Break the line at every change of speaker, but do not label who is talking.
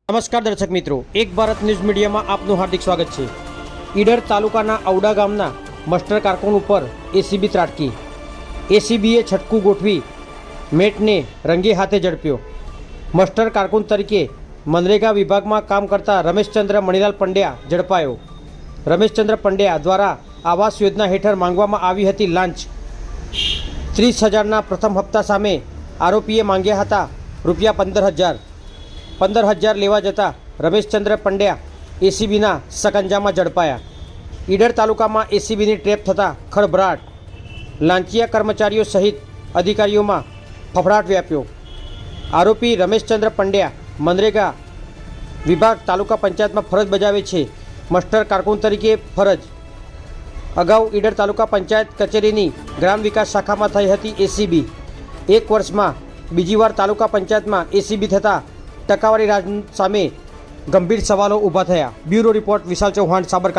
નમસ્કાર દર્શક મિત્રો, એક ભારત ન્યૂઝ મીડિયામાં આપનું હાર્દિક સ્વાગત છે। ઈડર તાલુકાના ઔડા ગામના મસ્ટર કારકુન ઉપર એસીબી ત્રાટકી। એસીબીએ છટકું ગોઠવી મેટને રંગે હાથે ઝડપ્યો। મસ્ટર કારકુન તરીકે મનરેગા વિભાગમાં કામ કરતા રમેશચંદ્ર મણીલાલ પંડ્યા ઝડપાયો। રમેશચંદ્ર પંડ્યા દ્વારા આવાસ યોજના હેઠળ માંગવામાં આવી હતી લાંચ। 30,000ના પ્રથમ હપ્તા સામે આરોપીએ માંગ્યા હતા રૂપિયા 15,000। 15,000 લેવા જતાં રમેશચંદ્ર પંડ્યા એસીબીના સકંજામાં ઝડપાયા। ઈડર તાલુકામાં એસીબીની ટ્રેપ થતાં ખળભળાટ, લાંચિયા કર્મચારીઓ સહિત અધિકારીઓમાં ફફડાટ વ્યાપ્યો। આરોપી રમેશચંદ્ર પંડ્યા મનરેગા વિભાગ તાલુકા પંચાયતમાં ફરજ બજાવે છે। મસ્ટર કારકુન તરીકે ફરજ અગાઉ ઈડર તાલુકા પંચાયત કચેરીની ગ્રામ વિકાસ શાખામાં થઈ હતી એસીબી। એક વર્ષમાં બીજી વાર તાલુકા પંચાયતમાં એસીબી થતાં ટકાવારી રાજ સામે ગંભીર સવાલો ઊભા થયા। બ્યુરો રિપોર્ટ વિશાલ ચૌહાણ, સાબરકાંઠા।